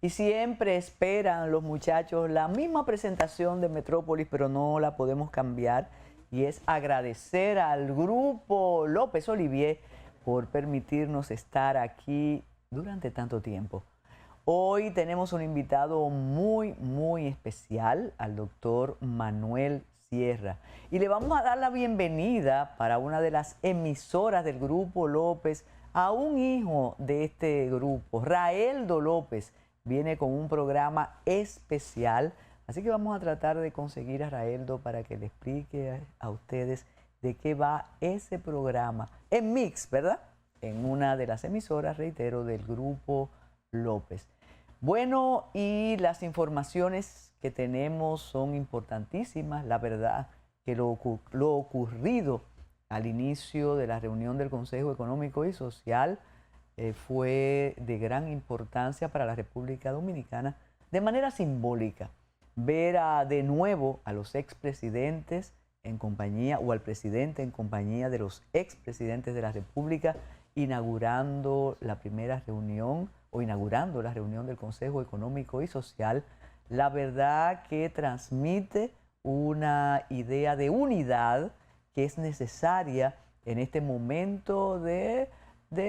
Y siempre esperan los muchachos la misma presentación de Metrópolis, pero no la podemos cambiar. Y es agradecer al grupo López Olivier por permitirnos estar aquí durante tanto tiempo. Hoy tenemos un invitado muy especial, al doctor Manuel Sierra. Y le vamos a dar la bienvenida para una de las emisoras del grupo López a un hijo de este grupo, Raeldo López. Viene con un programa especial, así que vamos a tratar de conseguir a Raeldo para que le explique a ustedes de qué va ese programa. En Mix, ¿verdad? En una de las emisoras, reitero, del grupo López. Bueno, y las informaciones que tenemos son importantísimas. La verdad que lo ocurrido al inicio de la reunión del Consejo Económico y Social fue de gran importancia para la República Dominicana de manera simbólica. Ver de nuevo a los expresidentes en compañía o al presidente en compañía de los expresidentes de la República inaugurando la primera reunión o inaugurando la reunión del Consejo Económico y Social, la verdad que transmite una idea de unidad que es necesaria en este momento de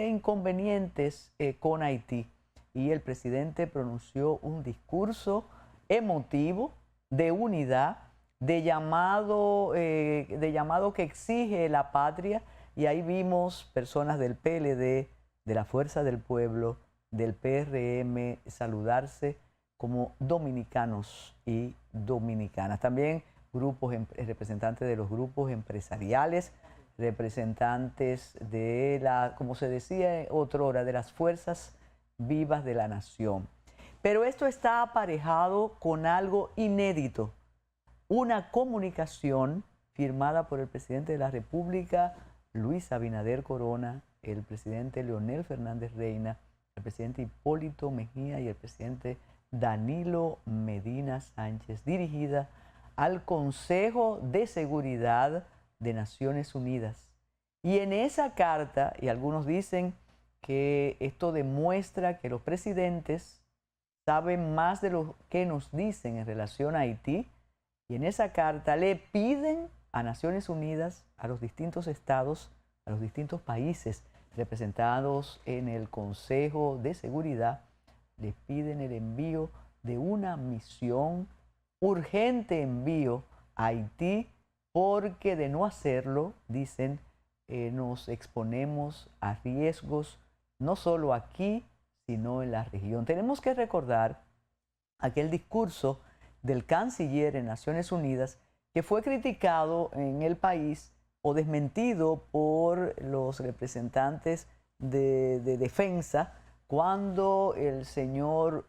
inconvenientes con Haití. Y el presidente pronunció un discurso emotivo de unidad, de llamado que exige la patria. Y ahí vimos personas del PLD, de la Fuerza del Pueblo, del PRM, saludarse como dominicanos y dominicanas. También representantes de los grupos empresariales, representantes de como se decía otrora, de las fuerzas vivas de la nación. Pero esto está aparejado con algo inédito, una comunicación firmada por el presidente de la República, Luis Abinader Corona, el presidente Leonel Fernández Reina, el presidente Hipólito Mejía y el presidente Danilo Medina Sánchez, dirigida al Consejo de Seguridad de Naciones Unidas. Y en esa carta, y algunos dicen que esto demuestra que los presidentes saben más de lo que nos dicen en relación a Haití, y en esa carta le piden a Naciones Unidas, a los distintos estados, a los distintos países representados en el Consejo de Seguridad, les piden el envío de una misión, urgente envío a Haití, porque de no hacerlo, dicen, nos exponemos a riesgos no solo aquí, sino en la región. Tenemos que recordar aquel discurso del canciller en Naciones Unidas que fue criticado en el país o desmentido por los representantes de defensa cuando el señor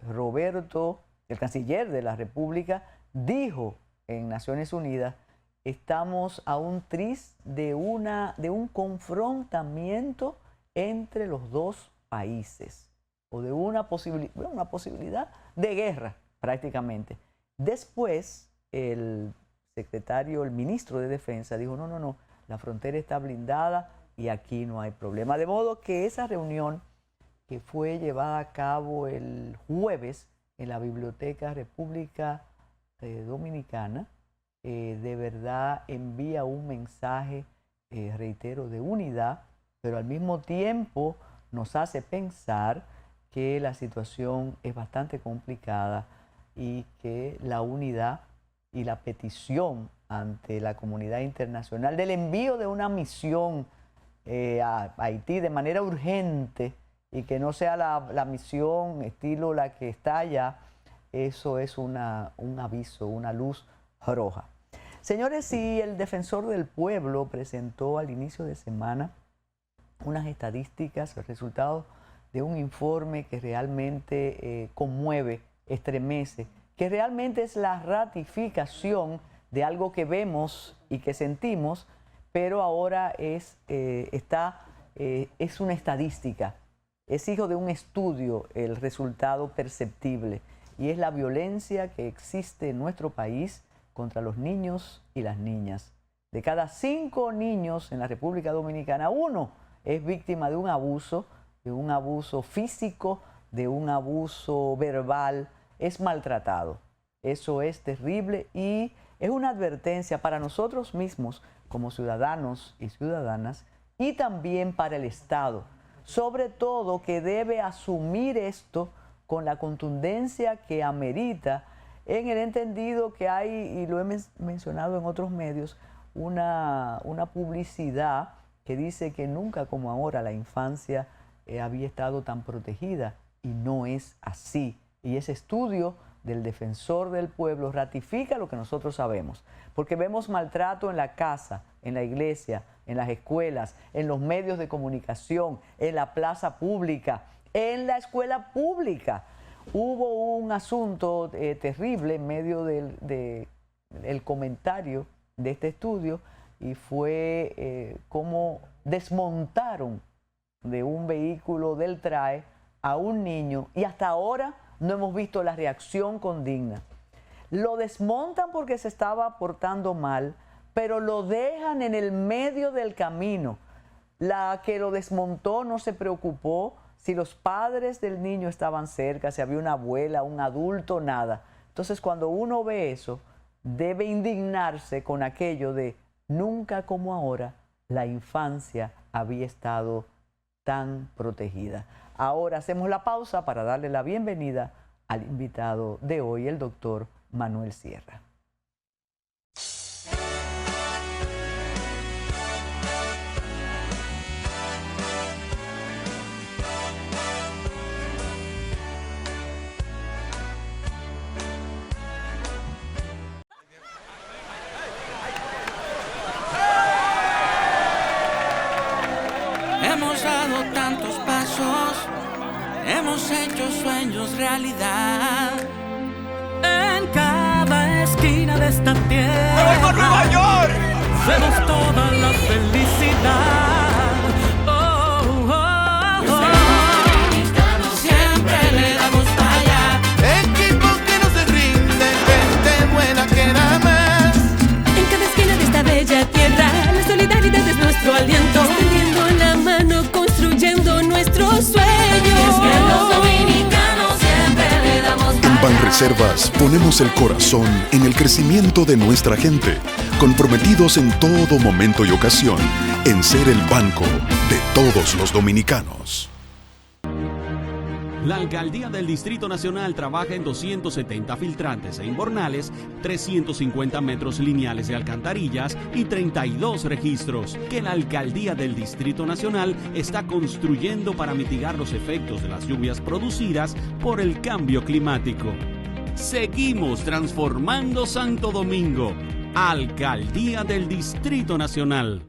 Roberto, el canciller de la República, dijo en Naciones Unidas: estamos a un tris de un confrontamiento entre los dos países o de una posibilidad de guerra prácticamente. Después el ministro de Defensa dijo: no, la frontera está blindada y aquí no hay problema. De modo que esa reunión que fue llevada a cabo el jueves en la Biblioteca República Dominicana, de verdad envía un mensaje, reitero, de unidad, pero al mismo tiempo nos hace pensar que la situación es bastante complicada y que la unidad y la petición ante la comunidad internacional del envío de una misión a Haití de manera urgente y que no sea la misión estilo la que está allá, eso es un aviso, una luz roja. Señores, si el defensor del pueblo presentó al inicio de semana unas estadísticas, el resultado de un informe que realmente conmueve, estremece, que realmente es la ratificación de algo que vemos y que sentimos, pero ahora es una estadística, es hijo de un estudio el resultado perceptible, y es la violencia que existe en nuestro país contra los niños y las niñas. De cada 5 niños en la República Dominicana, 1 es víctima de un abuso físico, de un abuso verbal, es maltratado. Eso es terrible y es una advertencia para nosotros mismos como ciudadanos y ciudadanas y también para el Estado. Sobre todo que debe asumir esto con la contundencia que amerita en el entendido que hay, y lo he mencionado en otros medios, una publicidad que dice que nunca como ahora la infancia había estado tan protegida y no es así. Y ese estudio del Defensor del Pueblo ratifica lo que nosotros sabemos, porque vemos maltrato en la casa, en la iglesia, en las escuelas, en los medios de comunicación, en la plaza pública, en la escuela pública. Hubo un asunto terrible en medio del comentario de este estudio y fue cómo desmontaron de un vehículo del TRAE a un niño y hasta ahora no hemos visto la reacción condigna. Lo desmontan porque se estaba portando mal, pero lo dejan en el medio del camino. La que lo desmontó no se preocupó si los padres del niño estaban cerca, si había una abuela, un adulto, nada. Entonces, cuando uno ve eso, debe indignarse con aquello de nunca como ahora la infancia había estado tan protegida. Ahora hacemos la pausa para darle la bienvenida al invitado de hoy, el doctor Manuel Sierra. Hemos dado tantos pasos, hemos hecho sueños realidad. En cada esquina de esta tierra, ¡Vamos a Nueva York! vemos toda la felicidad. Oh, oh, oh. Siempre le damos para allá. Equipo que no se rinde, gente buena que da más. En cada esquina de esta bella tierra, la solidaridad es nuestro aliento. Extendiendo la mano, construyendo nuestros sueños. Es que los dominicanos siempre le damos para En Banreservas ponemos el corazón en el crecimiento de nuestra gente, comprometidos en todo momento y ocasión en ser el banco de todos los dominicanos. La Alcaldía del Distrito Nacional trabaja en 270 filtrantes e invernales, 350 metros lineales de alcantarillas y 32 registros que la Alcaldía del Distrito Nacional está construyendo para mitigar los efectos de las lluvias producidas por el cambio climático. Seguimos transformando Santo Domingo. Alcaldía del Distrito Nacional.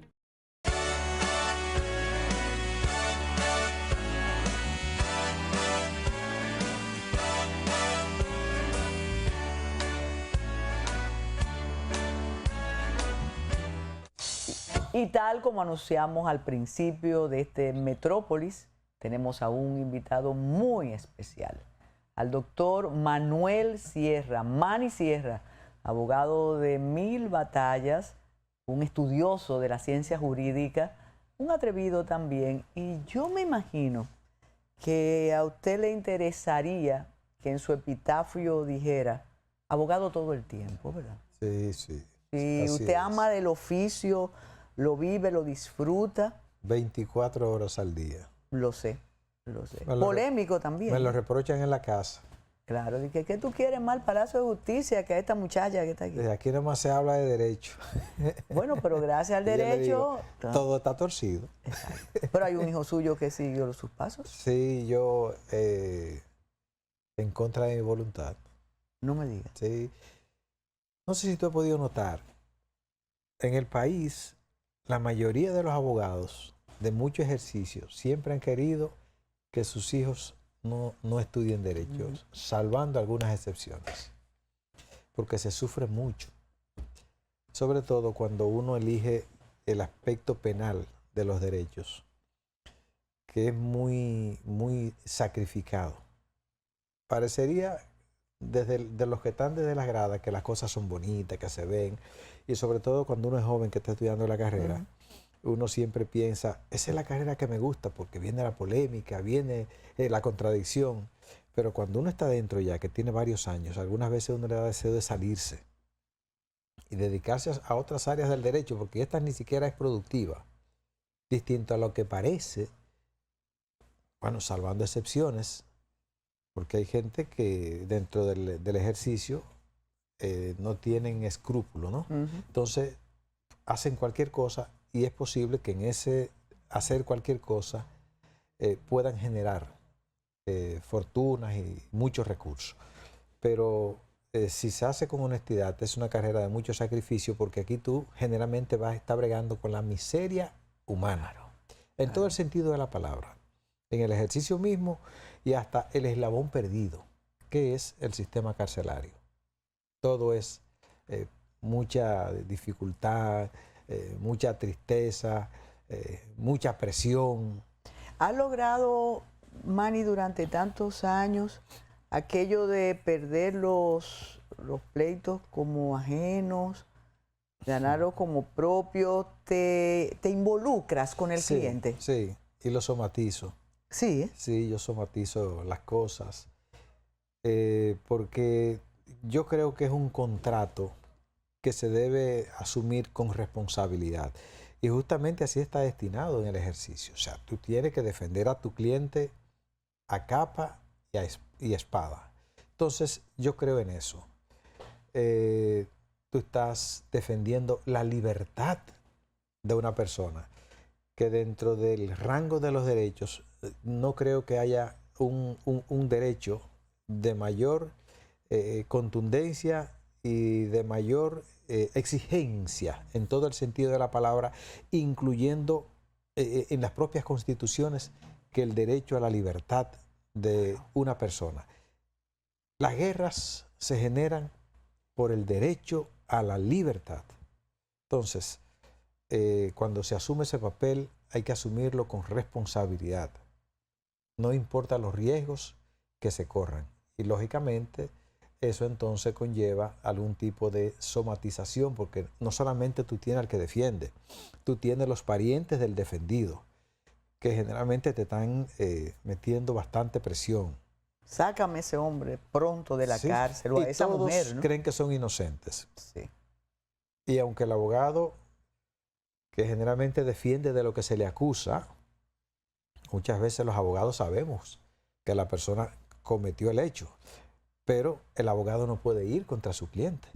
Y tal como anunciamos al principio de este Metrópolis, tenemos a un invitado muy especial, al doctor Manuel Sierra, Manny Sierra, abogado de 1000 batallas, un estudioso de la ciencia jurídica, un atrevido también. Y yo me imagino que a usted le interesaría que en su epitafio dijera, abogado todo el tiempo, ¿verdad? Sí, sí. Si Así usted es. ama el oficio, lo vive, lo disfruta, 24 horas al día. lo sé, lo sé. Me lo- Polémico también. Me lo reprochan en la casa. Claro, de que ¿qué tú quieres más al Palacio de Justicia que a esta muchacha que está aquí? Desde aquí nada más se habla de derecho. Bueno, pero gracias al Y yo le derecho. digo, todo está torcido. Exacto. Pero hay un hijo suyo que siguió sus pasos. Sí, yo en contra de mi voluntad. No me digas. Sí. No sé si tú has podido notar, en el país, la mayoría de los abogados de mucho ejercicio siempre han querido que sus hijos no estudien derechos, salvando algunas excepciones, porque se sufre mucho, sobre todo cuando uno elige el aspecto penal de los derechos, que es muy, muy sacrificado. Parecería de los que están desde las gradas que las cosas son bonitas, que se ven, y sobre todo cuando uno es joven que está estudiando la carrera, uno siempre piensa, esa es la carrera que me gusta porque viene la polémica, viene la contradicción. Pero cuando uno está dentro ya, que tiene varios años, algunas veces uno le da deseo de salirse y dedicarse a otras áreas del derecho, porque esta ni siquiera es productiva. Distinto a lo que parece, bueno, salvando excepciones, porque hay gente que dentro del ejercicio no tienen escrúpulo, ¿no? Entonces, hacen cualquier cosa y es posible que en ese hacer cualquier cosa puedan generar fortunas y muchos recursos. Pero si se hace con honestidad, es una carrera de mucho sacrificio, porque aquí tú generalmente vas a estar bregando con la miseria humana, en todo el sentido de la palabra, en el ejercicio mismo y hasta el eslabón perdido, que es el sistema carcelario. Todo es mucha dificultad, mucha tristeza, mucha presión. ¿Ha logrado, Manny, durante tantos años, aquello de perder los pleitos como ajenos, ganarlos como propios? ¿Te involucras con el cliente? Sí, y lo somatizo. Sí. Sí, yo somatizo las cosas, porque yo creo que es un contrato que se debe asumir con responsabilidad. Y justamente así está destinado en el ejercicio. O sea, tú tienes que defender a tu cliente a capa y espada. Entonces, yo creo en eso. Tú estás defendiendo la libertad de una persona, que dentro del rango de los derechos, no creo que haya un derecho de mayor contundencia y de mayor exigencia en todo el sentido de la palabra, incluyendo en las propias constituciones, que el derecho a la libertad de una persona. Las guerras se generan por el derecho a la libertad. Entonces, cuando se asume ese papel, hay que asumirlo con responsabilidad. No importa los riesgos que se corran. Y lógicamente, eso entonces conlleva algún tipo de somatización, porque no solamente tú tienes al que defiende, tú tienes los parientes del defendido, que generalmente te están metiendo bastante presión. Sácame ese hombre pronto de la cárcel, o a esa todos mujer, ¿no? creen que son inocentes. Sí. Y aunque el abogado, que generalmente defiende de lo que se le acusa, muchas veces los abogados sabemos que la persona cometió el hecho, pero el abogado no puede ir contra su cliente.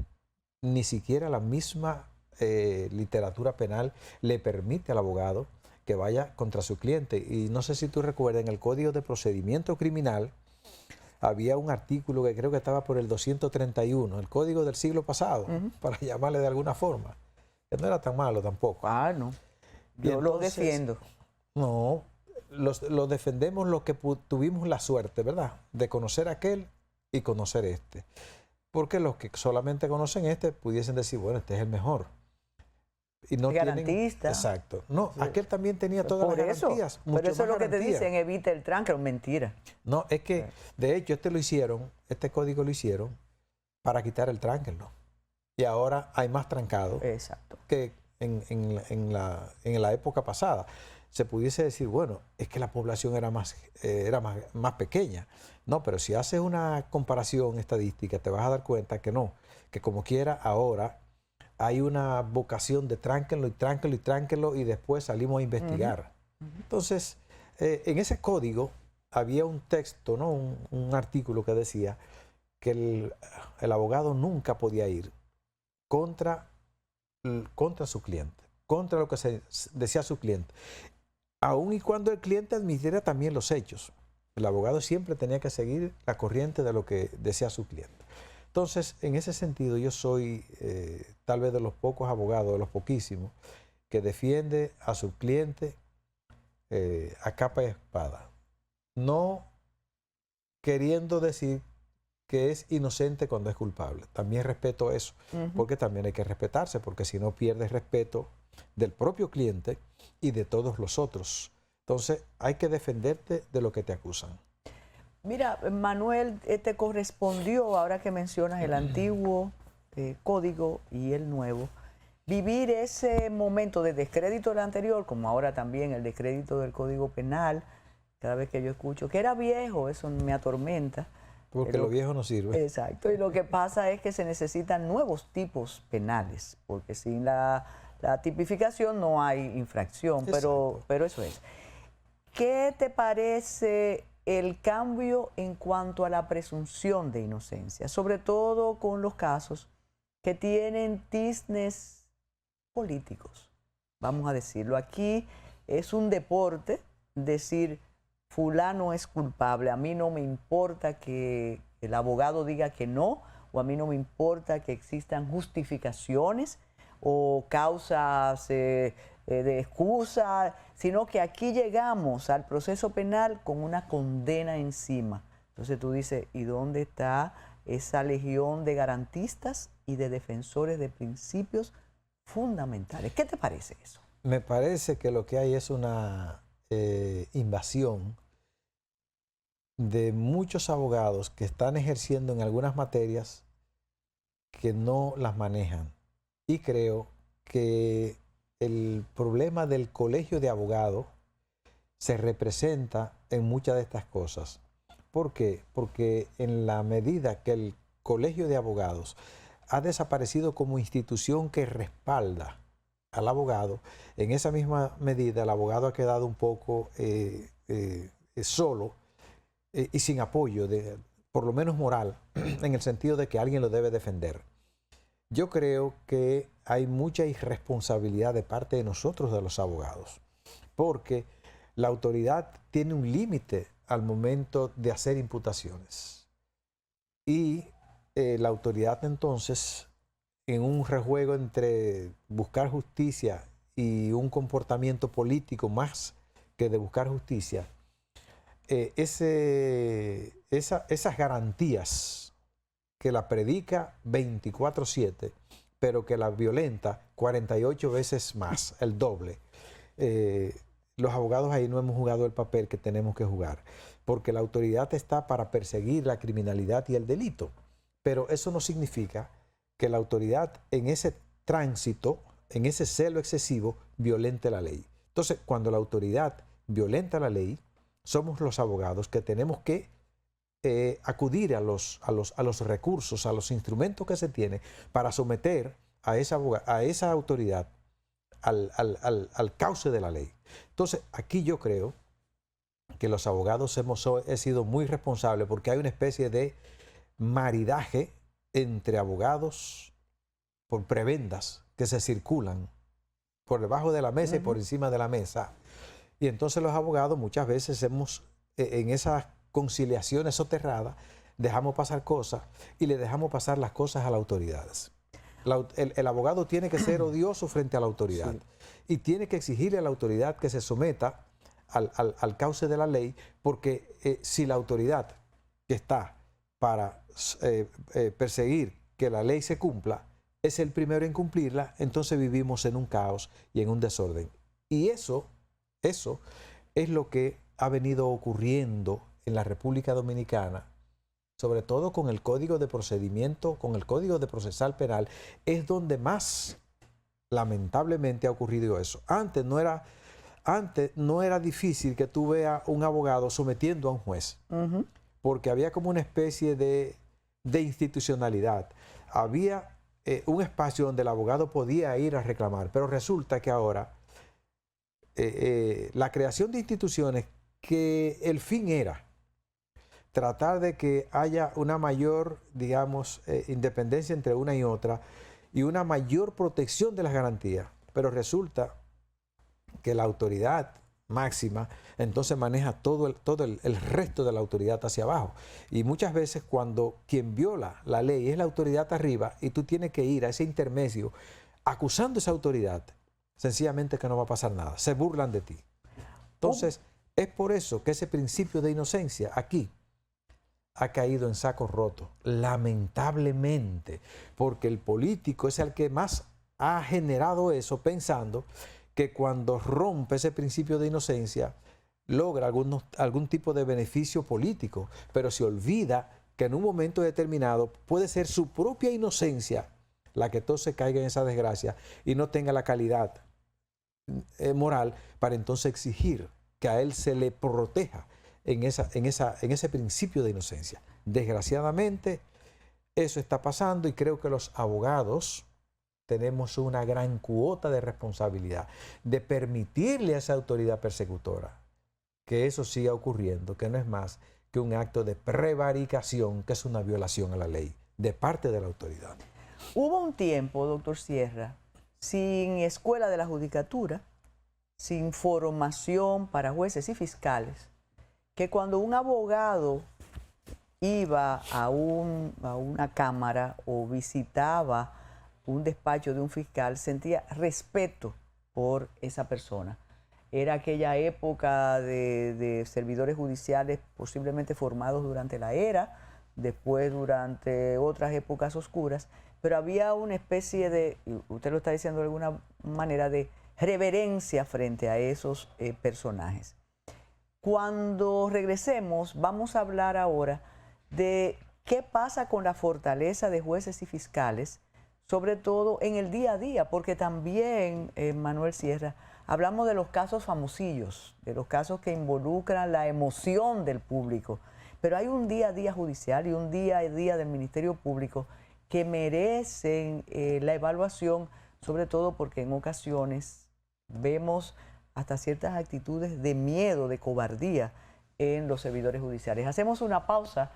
Ni siquiera la misma literatura penal le permite al abogado que vaya contra su cliente. Y no sé si tú recuerdas, en el Código de Procedimiento Criminal había un artículo que creo que estaba por el 231, el código del siglo pasado, para llamarle de alguna forma, que no era tan malo tampoco. Ah, no. Yo lo defiendo. No, lo defendemos los que tuvimos la suerte, ¿verdad?, de conocer aquel y conocer este. Porque los que solamente conocen este pudiesen decir, bueno, este es el mejor. Y no garantista. Exacto. No, sí. Aquel también tenía todas por las eso, garantías. Pero eso es lo que te dicen, evita el tranclo. Mentira. No, es que, de hecho, este código lo hicieron para quitar el tranclo. Y ahora hay más trancado. Exacto. Que en la época pasada. Se pudiese decir, bueno, es que la población era más pequeña. No, pero si haces una comparación estadística, te vas a dar cuenta que no, que como quiera ahora hay una vocación de tránquenlo y tránquenlo y tránquenlo, y después salimos a investigar. Entonces, en ese código había un texto, ¿no?, un artículo que decía que el abogado nunca podía ir contra su cliente, contra lo que se decía su cliente, aun y cuando el cliente admitiera también los hechos. El abogado siempre tenía que seguir la corriente de lo que decía su cliente. Entonces, en ese sentido, yo soy tal vez de los pocos abogados, de los poquísimos, que defiende a su cliente a capa y espada. No queriendo decir que es inocente cuando es culpable. También respeto eso, porque también hay que respetarse, porque si no pierdes respeto del propio cliente y de todos los otros. Entonces, hay que defenderte de lo que te acusan. Mira, Manuel, te correspondió, ahora que mencionas el antiguo código y el nuevo, vivir ese momento de descrédito del anterior, como ahora también el descrédito del Código Penal. Cada vez que yo escucho que era viejo, eso me atormenta. Porque lo viejo no sirve. Exacto, y lo que pasa es que se necesitan nuevos tipos penales, porque sin la tipificación no hay infracción, pero eso es. ¿Qué te parece el cambio en cuanto a la presunción de inocencia, sobre todo con los casos que tienen tiznes políticos? Vamos a decirlo, aquí es un deporte decir fulano es culpable, a mí no me importa que el abogado diga que no, o a mí no me importa que existan justificaciones o causas de excusa, sino que aquí llegamos al proceso penal con una condena encima. Entonces tú dices, ¿y dónde está esa legión de garantistas y de defensores de principios fundamentales? ¿Qué te parece eso? Me parece que lo que hay es una invasión de muchos abogados que están ejerciendo en algunas materias que no las manejan. Y creo que el problema del colegio de abogados se representa en muchas de estas cosas. ¿Por qué? Porque en la medida que el colegio de abogados ha desaparecido como institución que respalda al abogado, en esa misma medida el abogado ha quedado un poco solo y sin apoyo, por lo menos moral, en el sentido de que alguien lo debe defender. Yo creo que hay mucha irresponsabilidad de parte de nosotros, de los abogados, porque la autoridad tiene un límite al momento de hacer imputaciones. Y la autoridad entonces, en un rejuego entre buscar justicia y un comportamiento político más que de buscar justicia, esas garantías que la predica 24/7, pero que la violenta 48 veces más, el doble. Los abogados ahí no hemos jugado el papel que tenemos que jugar, porque la autoridad está para perseguir la criminalidad y el delito, pero eso no significa que la autoridad en ese tránsito, en ese celo excesivo, violente la ley. Entonces, cuando la autoridad violenta la ley, somos los abogados que tenemos que acudir a los recursos, a los instrumentos que se tienen para someter a esa autoridad al cauce de la ley. Entonces, aquí yo creo que los abogados hemos sido muy responsables porque hay una especie de maridaje entre abogados por prebendas que se circulan por debajo de la mesa y por encima de la mesa. Y entonces los abogados muchas veces en esas conciliaciones soterradas, dejamos pasar cosas y le dejamos pasar las cosas a las autoridades. El abogado tiene que ser odioso frente a la autoridad y tiene que exigirle a la autoridad que se someta al cauce de la ley, porque si la autoridad que está para perseguir que la ley se cumpla es el primero en cumplirla, entonces vivimos en un caos y en un desorden. Y eso es lo que ha venido ocurriendo en la República Dominicana, sobre todo con el Código de Procedimiento, con el Código de Procesal Penal, es donde más lamentablemente ha ocurrido eso. Antes no era difícil que tú veas un abogado sometiendo a un juez, porque había como una especie de institucionalidad. Había un espacio donde el abogado podía ir a reclamar, pero resulta que ahora la creación de instituciones que el fin era tratar de que haya una mayor, digamos, independencia entre una y otra y una mayor protección de las garantías. Pero resulta que la autoridad máxima entonces maneja todo el resto de la autoridad hacia abajo. Y muchas veces cuando quien viola la ley es la autoridad arriba y tú tienes que ir a ese intermedio acusando a esa autoridad, sencillamente que no va a pasar nada. Se burlan de ti. Entonces, es por eso que ese principio de inocencia aquí ha caído en saco roto, lamentablemente, porque el político es el que más ha generado eso, pensando que cuando rompe ese principio de inocencia logra algún tipo de beneficio político, pero se olvida que en un momento determinado puede ser su propia inocencia la que todo se caiga en esa desgracia y no tenga la calidad moral para entonces exigir que a él se le proteja en ese principio de inocencia. Desgraciadamente, eso está pasando y creo que los abogados tenemos una gran cuota de responsabilidad de permitirle a esa autoridad persecutora que eso siga ocurriendo, que no es más que un acto de prevaricación, que es una violación a la ley de parte de la autoridad. Hubo un tiempo, doctor Sierra, sin escuela de la judicatura, sin formación para jueces y fiscales, que cuando un abogado iba a una cámara o visitaba un despacho de un fiscal, sentía respeto por esa persona. Era aquella época de servidores judiciales posiblemente formados durante la era, después durante otras épocas oscuras, pero había una especie de, usted lo está diciendo de alguna manera, de reverencia frente a esos personajes. Cuando regresemos, vamos a hablar ahora de qué pasa con la fortaleza de jueces y fiscales, sobre todo en el día a día, porque también, Manuel Sierra, hablamos de los casos famosillos, de los casos que involucran la emoción del público, pero hay un día a día judicial y un día a día del Ministerio Público que merecen la evaluación, sobre todo porque en ocasiones vemos hasta ciertas actitudes de miedo, de cobardía en los servidores judiciales. Hacemos una pausa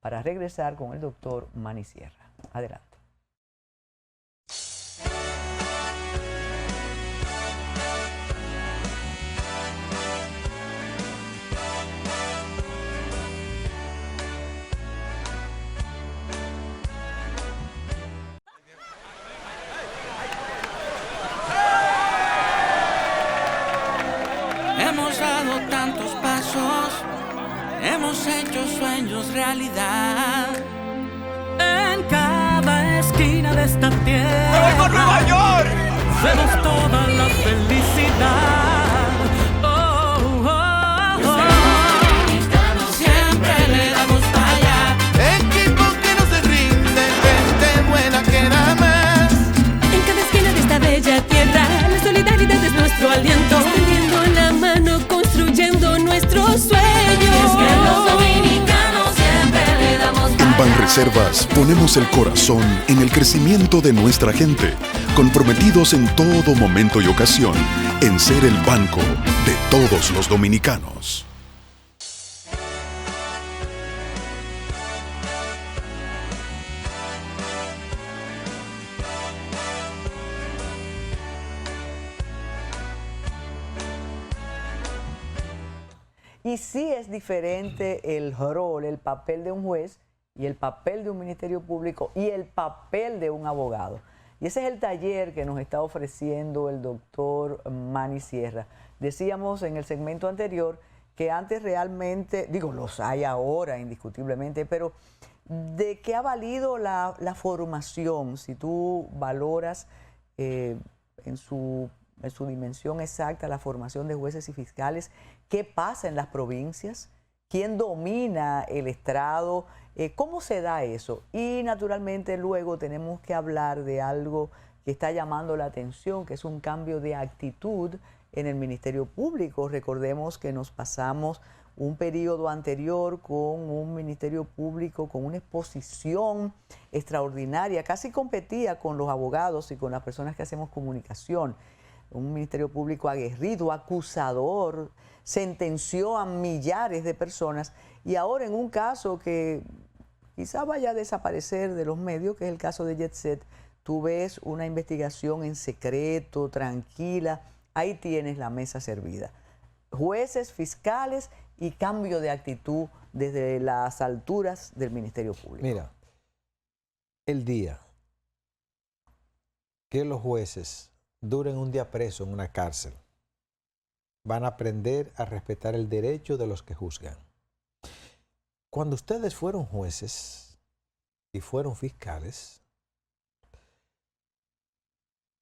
para regresar con el doctor Manny Sierra. Adelante. Hemos dado tantos pasos, hemos hecho sueños realidad. En cada esquina de esta tierra Nueva York! vemos toda la felicidad. Oh, oh, oh. Siempre le damos para allá. Equipo que no se rinde, gente buena que da más. En cada esquina de esta bella tierra, la solidaridad es nuestro aliento. Extendiendo la mano, construyendo nuestros sueños. Que los dominicanos siempre le damos En Banreservas ponemos el corazón en el crecimiento de nuestra gente, comprometidos en todo momento y ocasión en ser el banco de todos los dominicanos. Y sí es diferente el rol, el papel de un juez y el papel de un ministerio público y el papel de un abogado. Y ese es el taller que nos está ofreciendo el doctor Manny Sierra. Decíamos en el segmento anterior que antes realmente, digo, los hay ahora indiscutiblemente, pero ¿de qué ha valido la formación? Si tú valoras en su dimensión exacta la formación de jueces y fiscales, ¿qué pasa en las provincias? ¿Quién domina el estrado? ¿Cómo se da eso? Y naturalmente luego tenemos que hablar de algo que está llamando la atención, que es un cambio de actitud en el Ministerio Público. Recordemos que nos pasamos un periodo anterior con un Ministerio Público con una exposición extraordinaria, casi competía con los abogados y con las personas que hacemos comunicación. Un Ministerio Público aguerrido, acusador, sentenció a millares de personas y ahora en un caso que quizá vaya a desaparecer de los medios, que es el caso de Jet Set, tú ves una investigación en secreto, tranquila, ahí tienes la mesa servida. Jueces, fiscales y cambio de actitud desde las alturas del Ministerio Público. Mira, el día que los jueces duren un día preso en una cárcel, van a aprender a respetar el derecho de los que juzgan. Cuando ustedes fueron jueces y fueron fiscales,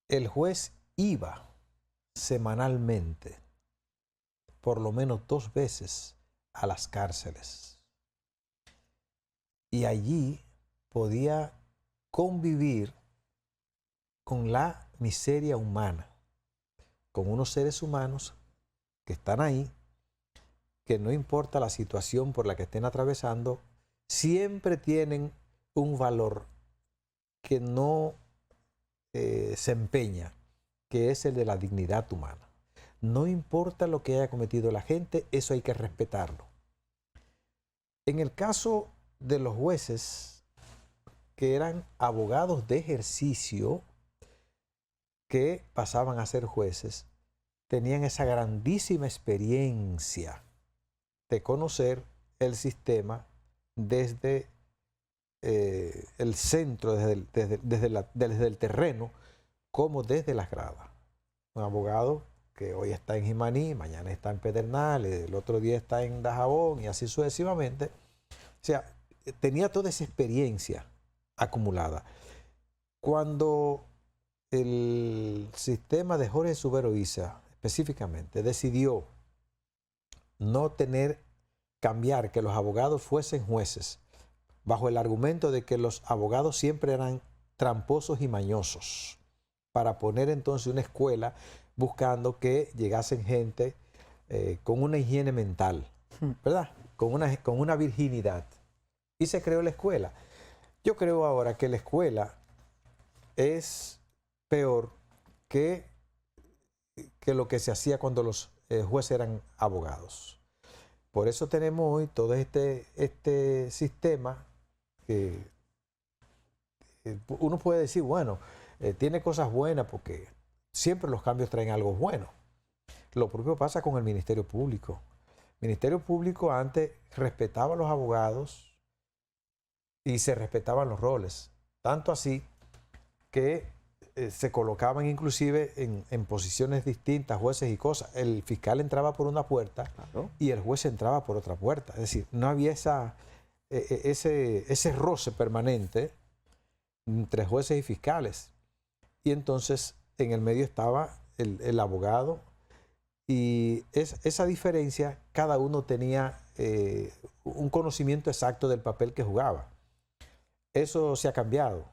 el juez iba semanalmente, por lo menos 2 veces, a las cárceles. Y allí podía convivir con la miseria humana, con unos seres humanos que están ahí, que no importa la situación por la que estén atravesando, siempre tienen un valor que no se empeña, que es el de la dignidad humana. No importa lo que haya cometido la gente, eso hay que respetarlo. En el caso de los jueces, que eran abogados de ejercicio, que pasaban a ser jueces, tenían esa grandísima experiencia de conocer el sistema desde el centro, desde el terreno, como desde las gradas. Un abogado que hoy está en Jimaní, mañana está en Pedernales, el otro día está en Dajabón y así sucesivamente. O sea, tenía toda esa experiencia acumulada. Cuando el sistema de Jorge Subero Isa, específicamente, decidió no cambiar que los abogados fuesen jueces, bajo el argumento de que los abogados siempre eran tramposos y mañosos, para poner entonces una escuela buscando que llegasen gente con una higiene mental, ¿verdad? Con una virginidad. Y se creó la escuela. Yo creo ahora que la escuela es peor que lo que se hacía cuando los jueces eran abogados. Por eso tenemos hoy todo este sistema que uno puede decir, bueno, tiene cosas buenas porque siempre los cambios traen algo bueno. Lo propio pasa con el Ministerio Público. El Ministerio Público antes respetaba a los abogados y se respetaban los roles. Tanto así que se colocaban inclusive en posiciones distintas, jueces y cosas. El fiscal entraba por una puerta, claro, y el juez entraba por otra puerta. Es decir, no había ese roce permanente entre jueces y fiscales. Y entonces en el medio estaba el abogado, y esa diferencia, cada uno tenía un conocimiento exacto del papel que jugaba. Eso se ha cambiado.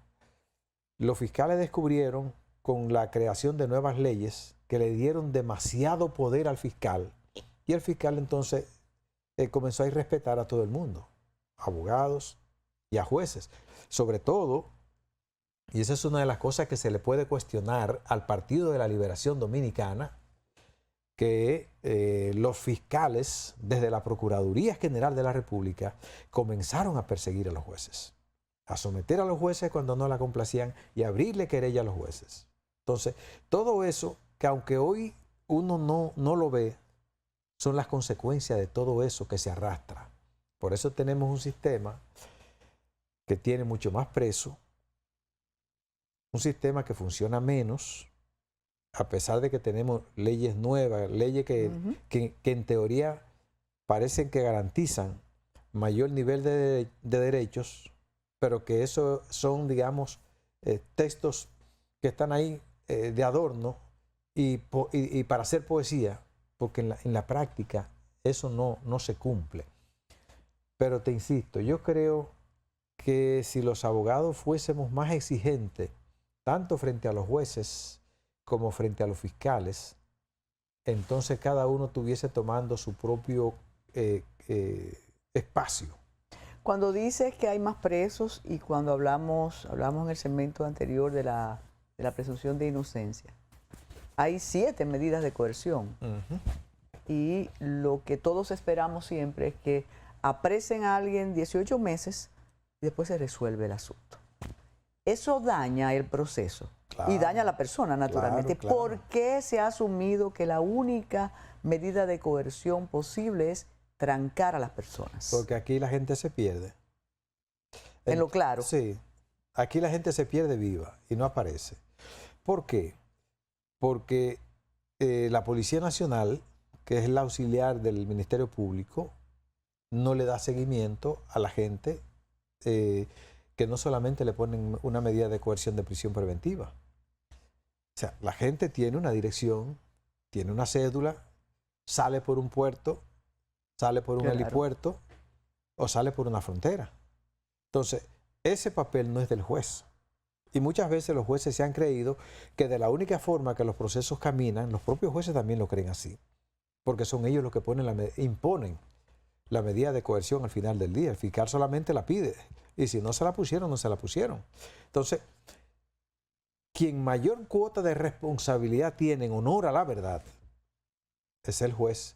Los fiscales descubrieron con la creación de nuevas leyes que le dieron demasiado poder al fiscal, y el fiscal entonces comenzó a irrespetar a todo el mundo, abogados y a jueces. Sobre todo, y esa es una de las cosas que se le puede cuestionar al Partido de la Liberación Dominicana, que los fiscales, desde la Procuraduría General de la República, comenzaron a perseguir a los jueces, a someter a los jueces cuando no la complacían y a abrirle querella a los jueces. Entonces, todo eso, que aunque hoy uno no lo ve, son las consecuencias de todo eso que se arrastra. Por eso tenemos un sistema que tiene mucho más preso, un sistema que funciona menos, a pesar de que tenemos leyes nuevas, leyes que en teoría parecen que garantizan mayor nivel de derechos, pero que eso son, digamos, textos que están ahí de adorno y para hacer poesía, porque en la práctica eso no se cumple. Pero te insisto, yo creo que si los abogados fuésemos más exigentes, tanto frente a los jueces como frente a los fiscales, entonces cada uno estuviese tomando su propio espacio. Cuando dices que hay más presos y cuando hablamos en el segmento anterior de la presunción de inocencia, hay 7 medidas de coerción. Y lo que todos esperamos siempre es que apresen a alguien 18 meses y después se resuelve el asunto. Eso daña el proceso, claro, y daña a la persona, naturalmente. Claro, claro. ¿Por qué se ha asumido que la única medida de coerción posible es trancar a las personas? Porque aquí la gente se pierde. En lo claro. Sí, aquí la gente se pierde viva y no aparece. ¿Por qué? Porque la Policía Nacional, que es la auxiliar del Ministerio Público, no le da seguimiento a la gente que no solamente le ponen una medida de coerción de prisión preventiva. O sea, la gente tiene una dirección, tiene una cédula, sale por un puerto, sale por un helipuerto o sale por una frontera. Entonces, ese papel no es del juez, Y muchas veces los jueces se han creído que de la única forma que los procesos caminan, los propios jueces también lo creen así. Porque son ellos los que imponen la medida de coerción al final del día. El fiscal solamente la pide. Y si no se la pusieron, no se la pusieron. Entonces, quien mayor cuota de responsabilidad tiene en honor a la verdad es el juez.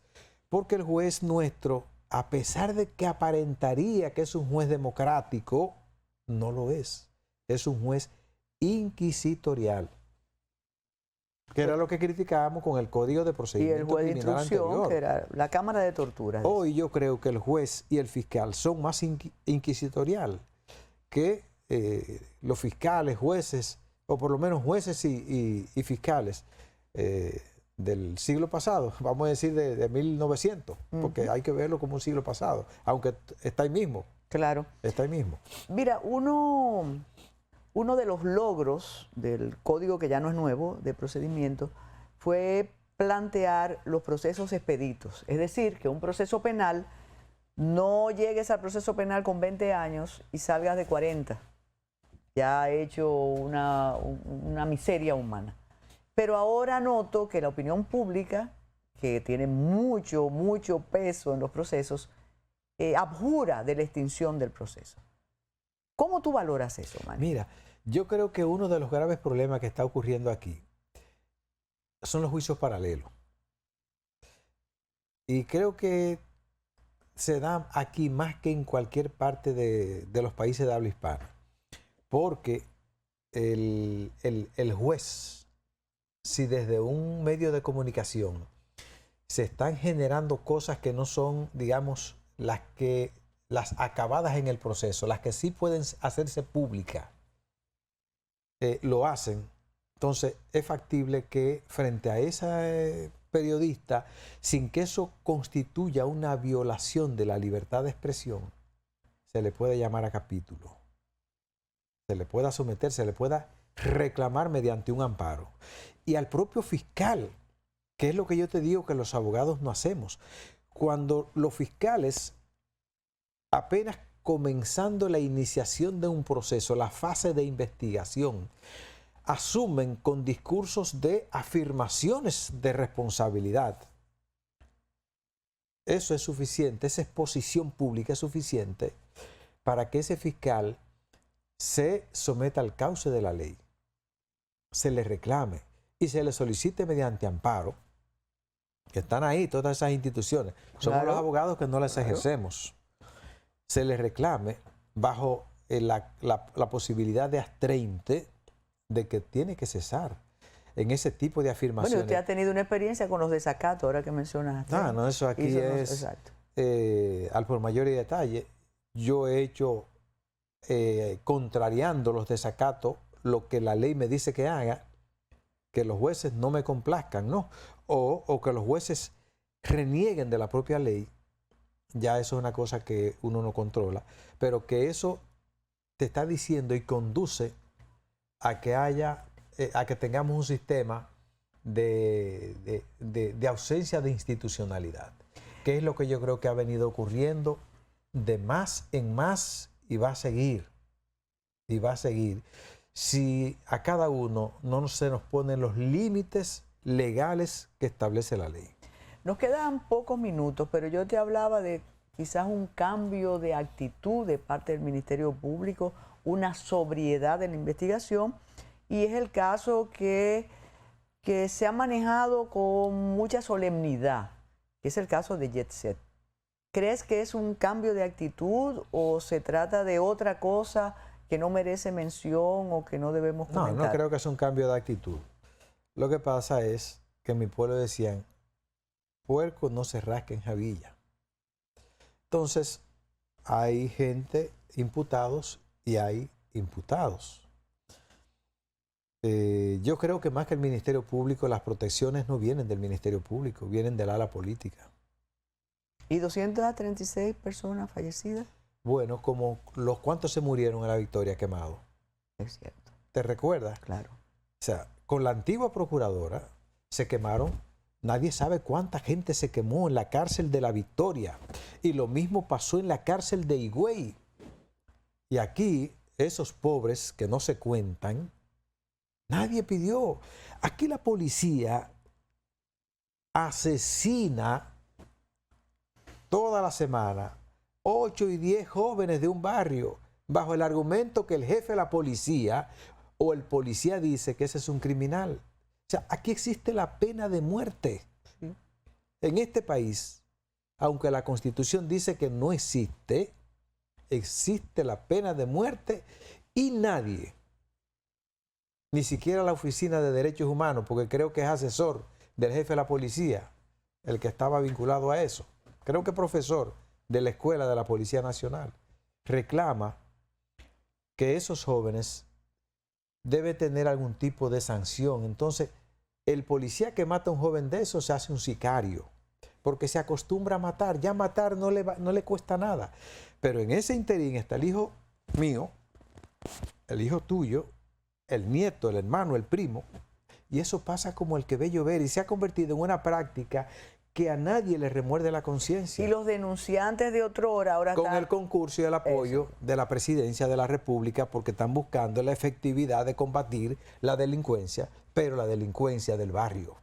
Porque el juez nuestro, a pesar de que aparentaría que es un juez democrático, no lo es. Es un juez inquisitorial, que era lo que criticábamos con el Código de Y Procedimiento el juez de Criminal instrucción, anterior. que era la Cámara de Tortura. Hoy yo creo que el juez y el fiscal son más inquisitorial que los fiscales, jueces, o por lo menos jueces y fiscales del siglo pasado, vamos a decir de 1900, porque hay que verlo como un siglo pasado, aunque está ahí mismo. Claro. Está ahí mismo. Mira, uno de los logros del código, que ya no es nuevo, de procedimiento, fue plantear los procesos expeditos. Es decir, que un proceso penal, no llegues al proceso penal con 20 años y salgas de 40. Ya ha hecho una miseria humana. Pero ahora noto que la opinión pública, que tiene mucho peso en los procesos, abjura de la extinción del proceso. ¿Cómo tú valoras eso, Manny? Mira, yo creo que uno de los graves problemas que está ocurriendo aquí son los juicios paralelos. Y creo que se dan aquí más que en cualquier parte de los países de habla hispana. Porque el juez, si desde un medio de comunicación se están generando cosas que no son, digamos, las acabadas en el proceso, las que sí pueden hacerse públicas, lo hacen. Entonces es factible que frente a esa periodista, sin que eso constituya una violación de la libertad de expresión, se le puede llamar a capítulo, se le pueda someter, se le pueda reclamar mediante un amparo. Y al propio fiscal, que es lo que yo te digo que los abogados no hacemos. Cuando los fiscales, apenas comenzando la iniciación de un proceso, la fase de investigación, asumen con discursos de afirmaciones de responsabilidad, eso es suficiente, esa exposición pública es suficiente para que ese fiscal se someta al cauce de la ley, se le reclame y se le solicite mediante amparo, que están ahí todas esas instituciones. Somos Claro. los abogados que no las ejercemos. Se le reclame bajo la posibilidad de astreinte de que tiene que cesar en ese tipo de afirmaciones. Bueno, usted ha tenido una experiencia con los desacatos, ahora que mencionas. No, eso aquí Y eso no- es exacto. al por mayor y detalle. Yo he hecho, contrariando los desacatos, lo que la ley me dice que haga, que los jueces no me complazcan, ¿no? O que los jueces renieguen de la propia ley, ya eso es una cosa que uno no controla, pero que eso te está diciendo y conduce a que haya, a que tengamos un sistema de ausencia de institucionalidad, que es lo que yo creo que ha venido ocurriendo de más en más y va a seguir, si a cada uno no se nos ponen los límites legales que establece la ley. Nos quedan pocos minutos, pero yo te hablaba de quizás un cambio de actitud de parte del Ministerio Público, una sobriedad en la investigación, y es el caso que se ha manejado con mucha solemnidad, que es el caso de Jet Set. ¿Crees que es un cambio de actitud o se trata de otra cosa que no merece mención o que no debemos comentar? No creo que es un cambio de actitud. Lo que pasa es que en mi pueblo decían, puerco no se rasca en jabilla. Entonces, hay gente, imputados, y hay imputados. Yo creo que más que el Ministerio Público, las protecciones no vienen del Ministerio Público, vienen del ala política. ¿Y 236 personas fallecidas? Bueno, como los cuantos se murieron en la Victoria quemados. Es cierto, ¿Te recuerdas? claro. O sea, con la antigua procuradora se quemaron, nadie sabe cuánta gente se quemó en la cárcel de la Victoria. Y lo mismo pasó en la cárcel de Higüey. Y aquí esos pobres que no se cuentan, nadie pidió. Aquí la policía asesina toda la semana 8 y 10 jóvenes de un barrio bajo el argumento que el jefe de la policía o el policía dice que ese es un criminal. O sea, aquí existe la pena de muerte. Sí. En este país, aunque la Constitución dice que no existe, existe la pena de muerte y nadie, ni siquiera la Oficina de Derechos Humanos, porque creo que es asesor del jefe de la policía, el que estaba vinculado a eso, creo que profesor de la Escuela de la Policía Nacional, reclama que esos jóvenes deben tener algún tipo de sanción. Entonces, el policía que mata a un joven de esos se hace un sicario, porque se acostumbra a matar. Ya matar no le cuesta nada. Pero en ese interín está el hijo mío, el hijo tuyo, el nieto, el hermano, el primo, y eso pasa como el que ve llover y se ha convertido en una práctica que a nadie le remuerde la conciencia. Y los denunciantes de otrora ahora con están... el concurso y el apoyo de la Presidencia de la República, porque están buscando la efectividad de combatir la delincuencia, pero la delincuencia del barrio,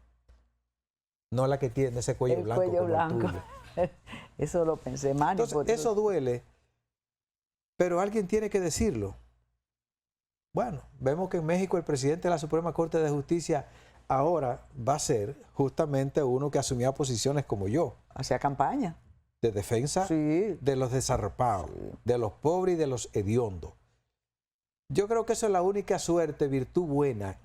no la que tiene ese cuello el blanco cuello como blanco. el tuyo. Eso lo pensé, Manny. Entonces, eso duele, pero alguien tiene que decirlo. Bueno, vemos que en México el presidente de la Suprema Corte de Justicia ahora va a ser justamente uno que asumía posiciones como yo, Hacía campaña. de defensa Sí. de los desarropados, de los pobres y de los hediondos. Yo creo que esa es la única suerte, virtud buena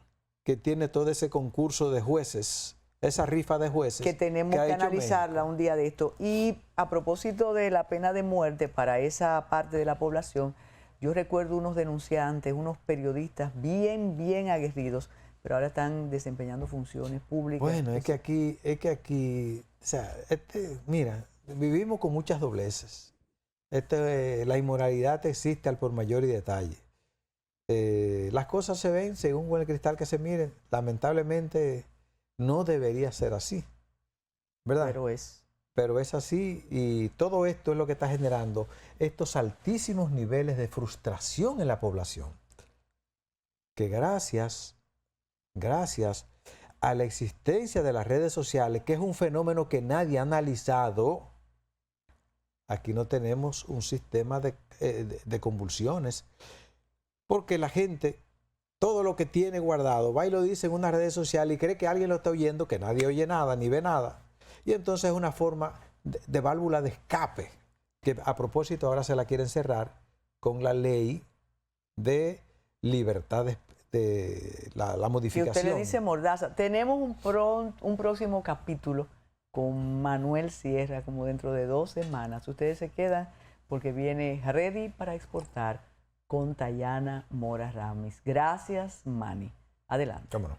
que tiene todo ese concurso de jueces, esa rifa de jueces. Que tenemos ha que hecho analizarla México. un día de esto. Y a propósito de la pena de muerte para esa parte de la población, yo recuerdo unos denunciantes, unos periodistas bien aguerridos, pero ahora están desempeñando funciones públicas. Bueno, es que aquí, o sea, mira, vivimos con muchas dobleces. La inmoralidad existe al por mayor y detalle. Las cosas se ven según con el cristal que se miren. Lamentablemente no debería ser así, ¿verdad? Pero es así, y todo esto es lo que está generando estos altísimos niveles de frustración en la población. Que gracias a la existencia de las redes sociales, que es un fenómeno que nadie ha analizado, aquí no tenemos un sistema de convulsiones, porque la gente, todo lo que tiene guardado, va y lo dice en una red social y cree que alguien lo está oyendo, que nadie oye nada ni ve nada. Y entonces es una forma de válvula de escape, que a propósito ahora se la quieren cerrar con la ley de libertad de la modificación. Y usted le dice mordaza. Tenemos un próximo capítulo con Manuel Sierra, como dentro de 2 semanas. Ustedes se quedan porque viene Ready para Exportar con Tayana Mora Ramis. Gracias, Manny. Adelante. ¿Cómo no?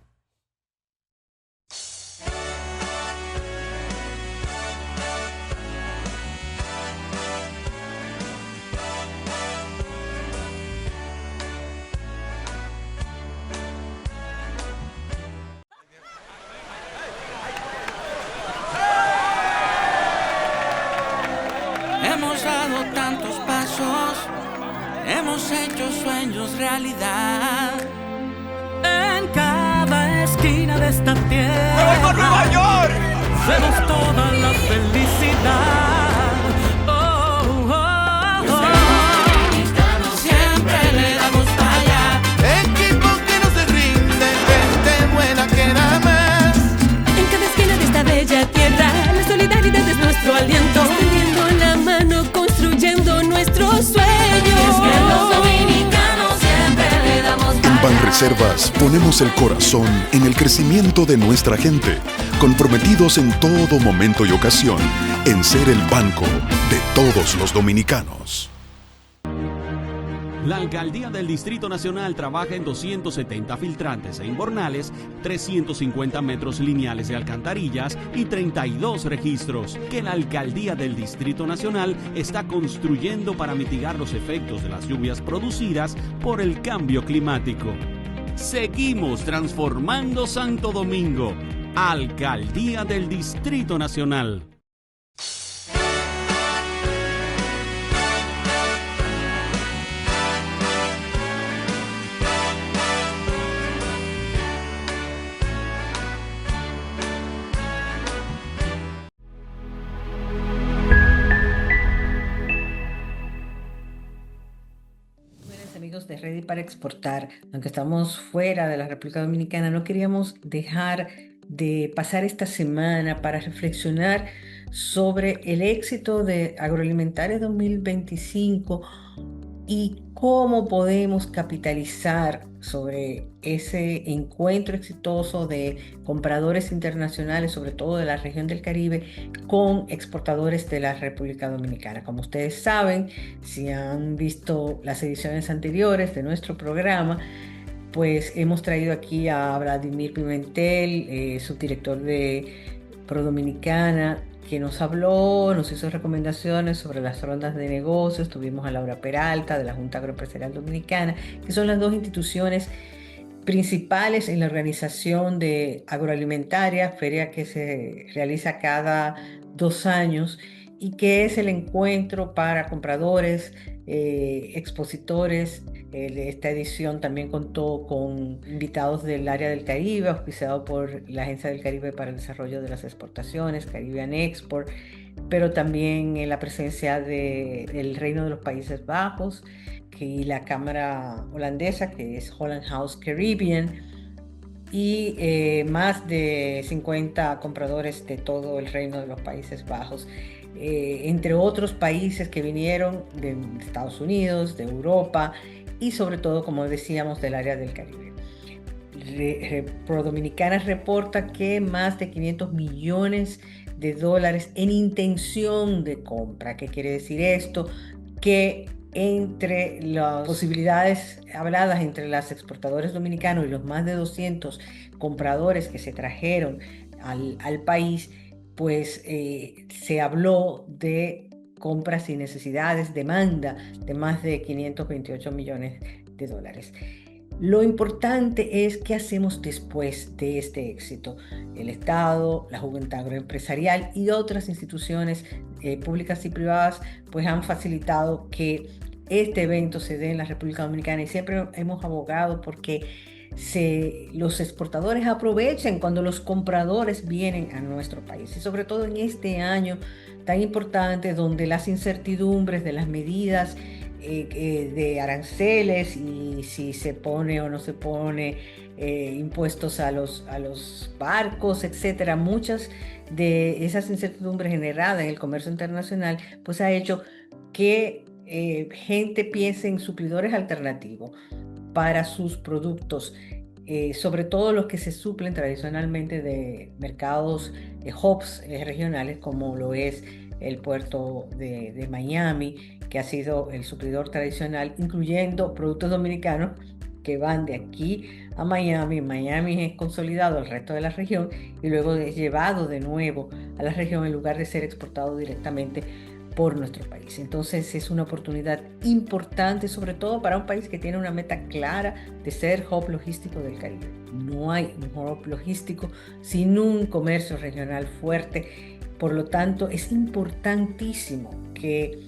Hemos dado tantos pasos, hemos hecho sueños realidad. En cada esquina de esta tierra Nueva York! vemos toda la felicidad. Oh, oh, oh. Siempre le damos para allá. Equipo que no se rinde, gente buena que da más. En cada esquina de esta bella tierra, la solidaridad es nuestro aliento. Extendiendo la mano, construyendo nuestros sueños. Es que los dominicanos siempre le damos En para allá. Banreservas ponemos el corazón en el crecimiento de nuestra gente, comprometidos en todo momento y ocasión en ser el banco de todos los dominicanos. La Alcaldía del Distrito Nacional trabaja en 270 filtrantes e inbornales, 350 metros lineales de alcantarillas y 32 registros que la Alcaldía del Distrito Nacional está construyendo para mitigar los efectos de las lluvias producidas por el cambio climático. Seguimos transformando Santo Domingo. Alcaldía del Distrito Nacional. amigos de Ready para Exportar. Aunque estamos fuera de la República Dominicana, no queríamos dejar de pasar esta semana para reflexionar sobre el éxito de Agroalimentaria 2025 y cómo podemos capitalizar sobre ese encuentro exitoso de compradores internacionales, sobre todo de la región del Caribe, con exportadores de la República Dominicana. Como ustedes saben, si han visto las ediciones anteriores de nuestro programa, pues hemos traído aquí a Vladimir Pimentel, subdirector de ProDominicana, que nos habló, nos hizo recomendaciones sobre las rondas de negocios. Tuvimos a Laura Peralta de la Junta Agroempresarial Dominicana, que son las dos instituciones principales en la organización de agroalimentaria, feria que se realiza cada 2 años y que es el encuentro para compradores, expositores. Esta edición también contó con invitados del área del Caribe, auspiciado por la Agencia del Caribe para el Desarrollo de las Exportaciones, Caribbean Export, pero también en la presencia del Reino de los Países Bajos y la Cámara Holandesa, que es Holland House Caribbean, y más de 50 compradores de todo el Reino de los Países Bajos, entre otros países que vinieron de Estados Unidos, de Europa y sobre todo, como decíamos, del área del Caribe. ProDominicana reporta que más de 500 millones de dólares en intención de compra. ¿Qué quiere decir esto? Que entre las posibilidades habladas entre los exportadores dominicanos y los más de 200 compradores que se trajeron al país, pues se habló de compras y necesidades, demanda de más de 528 millones de dólares. Lo importante es qué hacemos después de este éxito. El Estado, la Junta Agroempresarial y otras instituciones públicas y privadas pues han facilitado que este evento se dé en la República Dominicana, y siempre hemos abogado porque los exportadores aprovechen cuando los compradores vienen a nuestro país, y sobre todo en este año tan importante donde las incertidumbres de las medidas de aranceles y si se pone o no se pone impuestos a los barcos, etcétera, muchas de esas incertidumbres generadas en el comercio internacional pues ha hecho que gente piense en suplidores alternativos para sus productos, sobre todo los que se suplen tradicionalmente de mercados hubs regionales, como lo es el puerto de Miami, que ha sido el suplidor tradicional, incluyendo productos dominicanos que van de aquí a Miami. Miami es consolidado al resto de la región y luego es llevado de nuevo a la región en lugar de ser exportado directamente por nuestro país. Entonces es una oportunidad importante, sobre todo para un país que tiene una meta clara de ser hub logístico del Caribe. No hay un hub logístico sin un comercio regional fuerte. Por lo tanto, es importantísimo que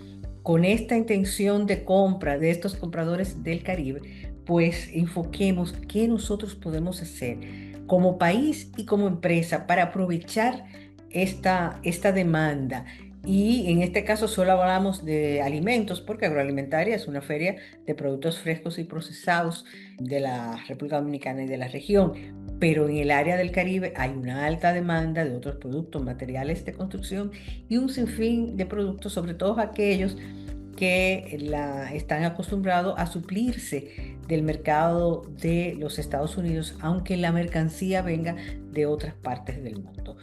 con esta intención de compra de estos compradores del Caribe, pues enfoquemos qué nosotros podemos hacer como país y como empresa para aprovechar esta demanda. Y en este caso solo hablamos de alimentos, porque Agroalimentaria es una feria de productos frescos y procesados de la República Dominicana y de la región. Pero en el área del Caribe hay una alta demanda de otros productos, materiales de construcción y un sinfín de productos, sobre todo aquellos que están acostumbrados a suplirse del mercado de los Estados Unidos, aunque la mercancía venga de otras partes del mundo.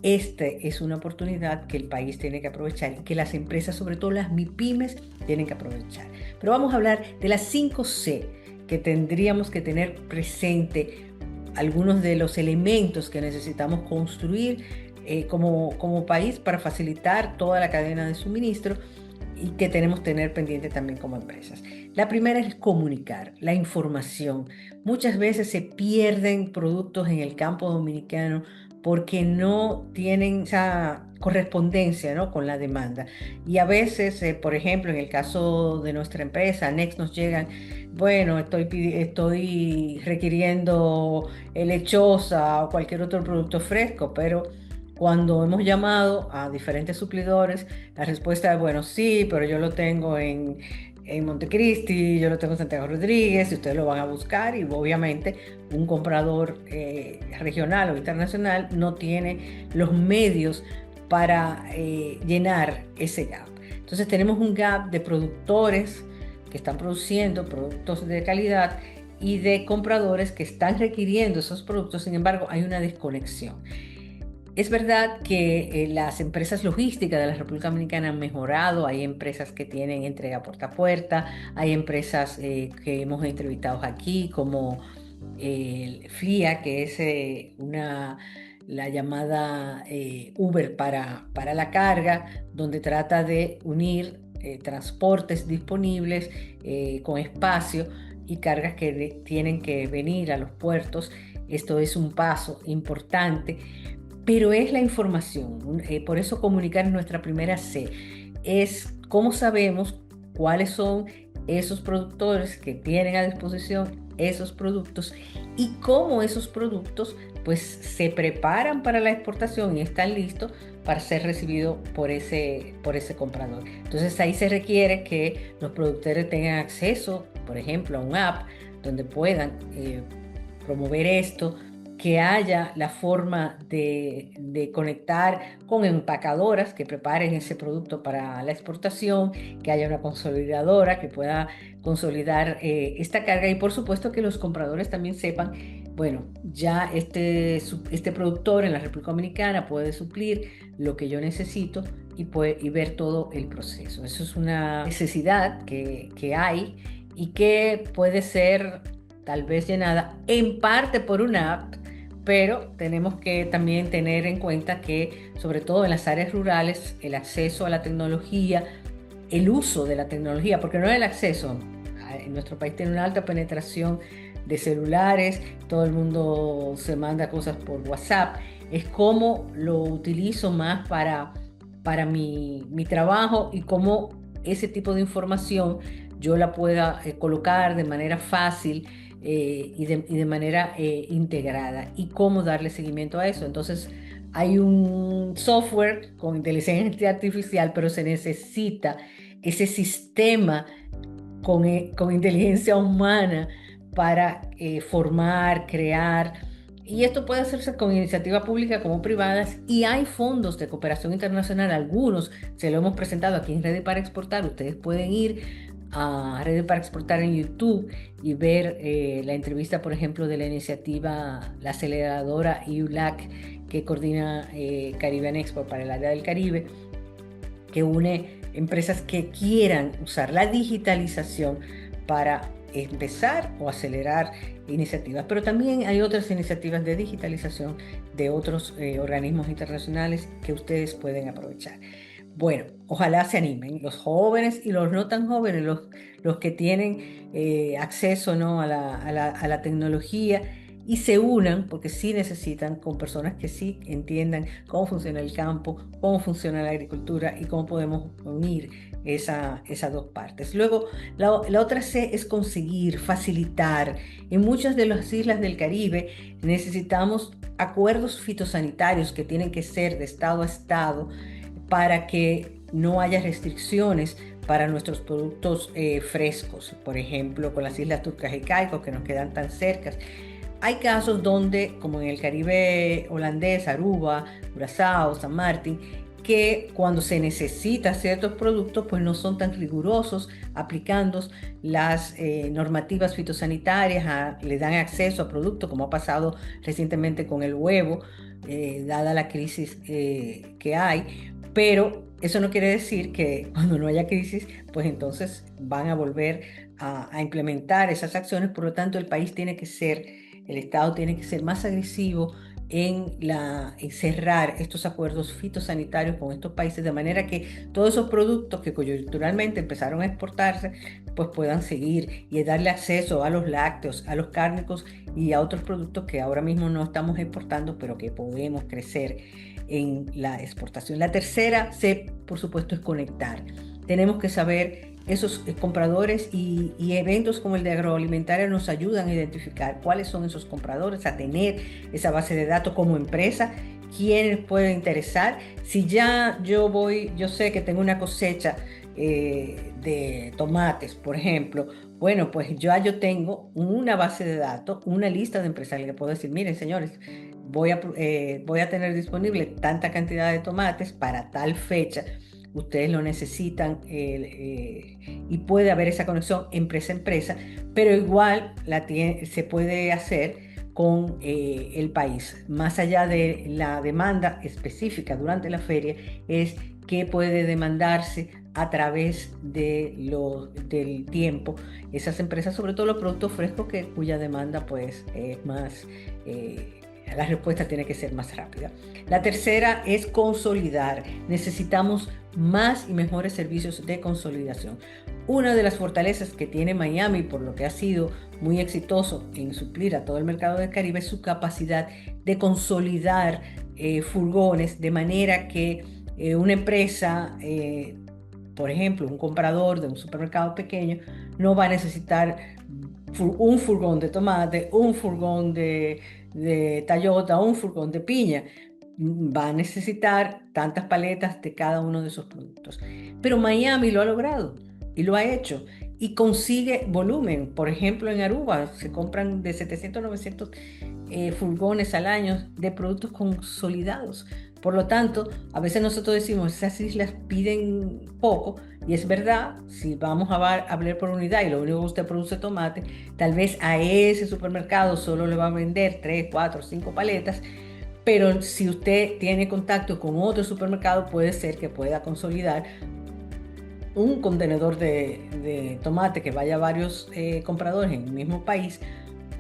Esta es una oportunidad que el país tiene que aprovechar y que las empresas, sobre todo las MIPYMES, tienen que aprovechar. Pero vamos a hablar de las 5C que tendríamos que tener presente, algunos de los elementos que necesitamos construir como país para facilitar toda la cadena de suministro y que tenemos que tener pendiente también como empresas. La primera es comunicar, la información. Muchas veces se pierden productos en el campo dominicano porque no tienen esa correspondencia, ¿no?, con la demanda. Y a veces, por ejemplo, en el caso de nuestra empresa, Next, nos llegan, bueno, estoy requiriendo lechosa o cualquier otro producto fresco, pero cuando hemos llamado a diferentes suplidores, la respuesta es, bueno, sí, pero yo lo tengo en en Montecristi, yo lo tengo en Santiago Rodríguez, y ustedes lo van a buscar, y obviamente un comprador regional o internacional no tiene los medios para llenar ese gap. Entonces tenemos un gap de productores que están produciendo productos de calidad y de compradores que están requiriendo esos productos. Sin embargo, hay una desconexión. Es verdad que las empresas logísticas de la República Dominicana han mejorado. Hay empresas que tienen entrega puerta a puerta, hay empresas que hemos entrevistado aquí como FLIA, que es la llamada Uber para la carga, donde trata de unir transportes disponibles con espacio y cargas que tienen que venir a los puertos. Esto es un paso importante, pero es la información. Por eso comunicar es nuestra primera C. Es cómo sabemos cuáles son esos productores que tienen a disposición esos productos y cómo esos productos pues se preparan para la exportación y están listos para ser recibidos por ese comprador. Entonces ahí se requiere que los productores tengan acceso, por ejemplo, a un app donde puedan promover esto, que haya la forma de conectar con empacadoras que preparen ese producto para la exportación, que haya una consolidadora que pueda consolidar esta carga, y por supuesto que los compradores también sepan, bueno, ya este productor en la República Dominicana puede suplir lo que yo necesito y ver todo el proceso. Eso es una necesidad que hay y que puede ser tal vez llenada en parte por una app, pero tenemos que también tener en cuenta que, sobre todo en las áreas rurales, el acceso a la tecnología, el uso de la tecnología, porque no es el acceso, en nuestro país tiene una alta penetración de celulares, todo el mundo se manda cosas por WhatsApp, es cómo lo utilizo más para mi trabajo y cómo ese tipo de información yo la pueda colocar de manera fácil y de manera integrada, y cómo darle seguimiento a eso. Entonces hay un software con inteligencia artificial, pero se necesita ese sistema con inteligencia humana para formar, crear, y esto puede hacerse con iniciativa pública como privadas, y hay fondos de cooperación internacional, algunos se lo hemos presentado aquí en Redes para Exportar. Ustedes pueden ir a Redes para Exportar en YouTube y ver la entrevista, por ejemplo, de la iniciativa, la aceleradora EULAC, que coordina Caribbean Expo para el área del Caribe, que une empresas que quieran usar la digitalización para empezar o acelerar iniciativas. Pero también hay otras iniciativas de digitalización de otros organismos internacionales que ustedes pueden aprovechar. Bueno, ojalá se animen los jóvenes y los no tan jóvenes, los que tienen acceso, ¿no?, a la tecnología, y se unan, porque sí necesitan, con personas que sí entiendan cómo funciona el campo, cómo funciona la agricultura y cómo podemos unir esas dos partes. Luego, la otra C es conseguir, facilitar. En muchas de las islas del Caribe necesitamos acuerdos fitosanitarios que tienen que ser de estado a estado para que no haya restricciones para nuestros productos frescos, por ejemplo, con las Islas Turcas y Caicos, que nos quedan tan cercas. Hay casos donde, como en el Caribe holandés, Aruba, Curazao, San Martín, que cuando se necesita ciertos productos, pues no son tan rigurosos aplicando las normativas fitosanitarias, le dan acceso a productos, como ha pasado recientemente con el huevo, dada la crisis que hay. Pero eso no quiere decir que cuando no haya crisis, pues entonces van a volver a implementar esas acciones. Por lo tanto, el Estado tiene que ser más agresivo en cerrar estos acuerdos fitosanitarios con estos países, de manera que todos esos productos que coyunturalmente empezaron a exportarse, pues puedan seguir, y darle acceso a los lácteos, a los cárnicos y a otros productos que ahora mismo no estamos exportando, pero que podemos crecer en la exportación. La tercera C, por supuesto, es conectar. Tenemos que saber, esos compradores y eventos como el de agroalimentaria nos ayudan a identificar cuáles son esos compradores, a tener esa base de datos como empresa, quiénes pueden interesar. Si ya yo sé que tengo una cosecha de tomates, por ejemplo, bueno, pues yo tengo una base de datos, una lista de empresarios que puedo decir, miren, señores, voy a tener disponible tanta cantidad de tomates para tal fecha. Ustedes lo necesitan y puede haber esa conexión empresa a empresa, pero igual se puede hacer con el país. Más allá de la demanda específica durante la feria, es que puede demandarse a través del tiempo esas empresas, sobre todo los productos frescos, cuya demanda pues es más, la respuesta tiene que ser más rápida. La tercera es consolidar. Necesitamos más y mejores servicios de consolidación. Una de las fortalezas que tiene Miami, por lo que ha sido muy exitoso en suplir a todo el mercado del Caribe, es su capacidad de consolidar furgones, de manera que una empresa, por ejemplo, un comprador de un supermercado pequeño, no va a necesitar un furgón de tomate, un furgón de tallota, un furgón de piña. Va a necesitar tantas paletas de cada uno de esos productos. Pero Miami lo ha logrado y lo ha hecho y consigue volumen. Por ejemplo, en Aruba se compran de 700 a 900 furgones al año de productos consolidados. Por lo tanto, a veces nosotros decimos, esas islas piden poco, y es verdad, si vamos a hablar por unidad y lo único que usted produce es tomate, tal vez a ese supermercado solo le va a vender 3, 4, 5 paletas, pero si usted tiene contacto con otro supermercado, puede ser que pueda consolidar un contenedor de tomate que vaya a varios compradores en el mismo país,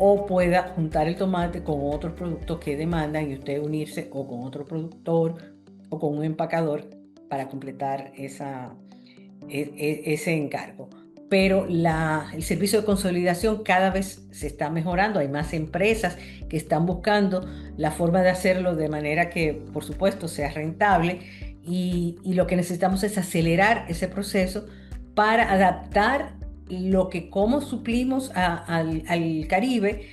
o pueda juntar el tomate con otros productos que demandan y usted unirse o con otro productor o con un empacador para completar ese encargo. Pero el servicio de consolidación cada vez se está mejorando. Hay más empresas que están buscando la forma de hacerlo de manera que, por supuesto, sea rentable, y lo que necesitamos es acelerar ese proceso para adaptar cómo suplimos al Caribe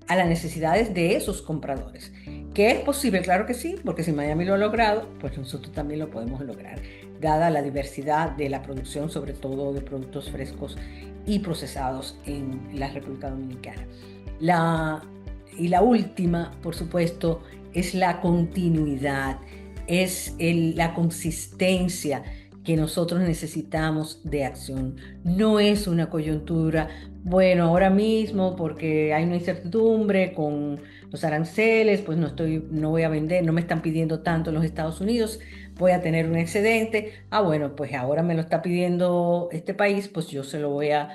a las necesidades de esos compradores. ¿Que es posible? Claro que sí, porque si Miami lo ha logrado, pues nosotros también lo podemos lograr, dada la diversidad de la producción, sobre todo de productos frescos y procesados en la República Dominicana. Y la última, por supuesto, es la continuidad, es la consistencia que nosotros necesitamos de acción. No es una coyuntura, bueno, ahora mismo porque hay una incertidumbre con los aranceles, pues no voy a vender, no me están pidiendo tanto en los Estados Unidos, voy a tener un excedente. Bueno, pues ahora me lo está pidiendo este país, pues yo se lo voy a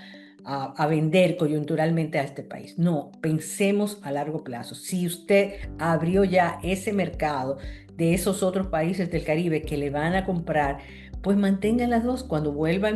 vender coyunturalmente a este país. No, pensemos a largo plazo. Si usted abrió ya ese mercado de esos otros países del Caribe que le van a comprar, pues mantengan las dos. Cuando vuelva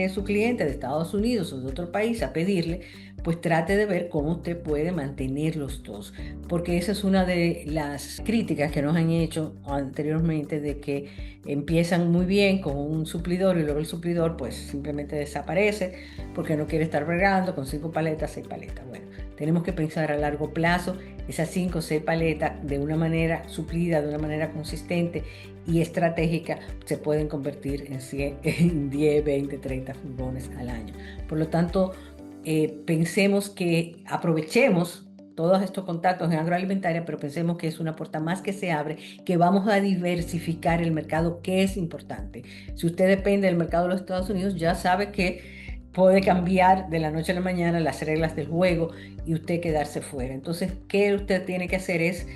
su cliente de Estados Unidos o de otro país a pedirle, pues trate de ver cómo usted puede mantener los dos, porque esa es una de las críticas que nos han hecho anteriormente, de que empiezan muy bien con un suplidor y luego el suplidor pues simplemente desaparece porque no quiere estar bregando con 5 paletas, 6 paletas. Bueno, tenemos que pensar a largo plazo. Esas 5 o 6 paletas, de una manera suplida, de una manera consistente y estratégica, se pueden convertir en 10, 20, 30 furgones al año. Por lo tanto, pensemos que aprovechemos todos estos contactos en agroalimentaria, pero pensemos que es una puerta más que se abre, que vamos a diversificar el mercado, que es importante. Si usted depende del mercado de los Estados Unidos, ya sabe que puede cambiar de la noche a la mañana las reglas del juego y usted quedarse fuera. Entonces, ¿qué usted tiene que hacer? Es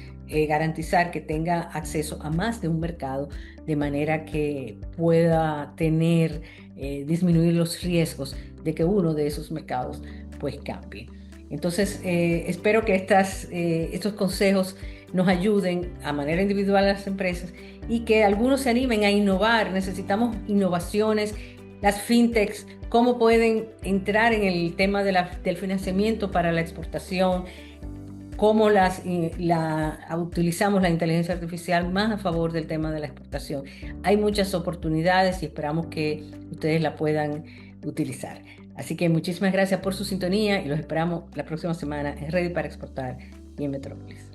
garantizar que tenga acceso a más de un mercado, de manera que pueda disminuir los riesgos de que uno de esos mercados pues cambie. Entonces, espero que estos consejos nos ayuden a manera individual a las empresas, y que algunos se animen a innovar. Necesitamos innovaciones. Las fintechs, cómo pueden entrar en el tema del financiamiento para la exportación, cómo utilizamos la inteligencia artificial más a favor del tema de la exportación. Hay muchas oportunidades y esperamos que ustedes la puedan utilizar. Así que muchísimas gracias por su sintonía y los esperamos la próxima semana en Ready para Exportar y en Metrópolis.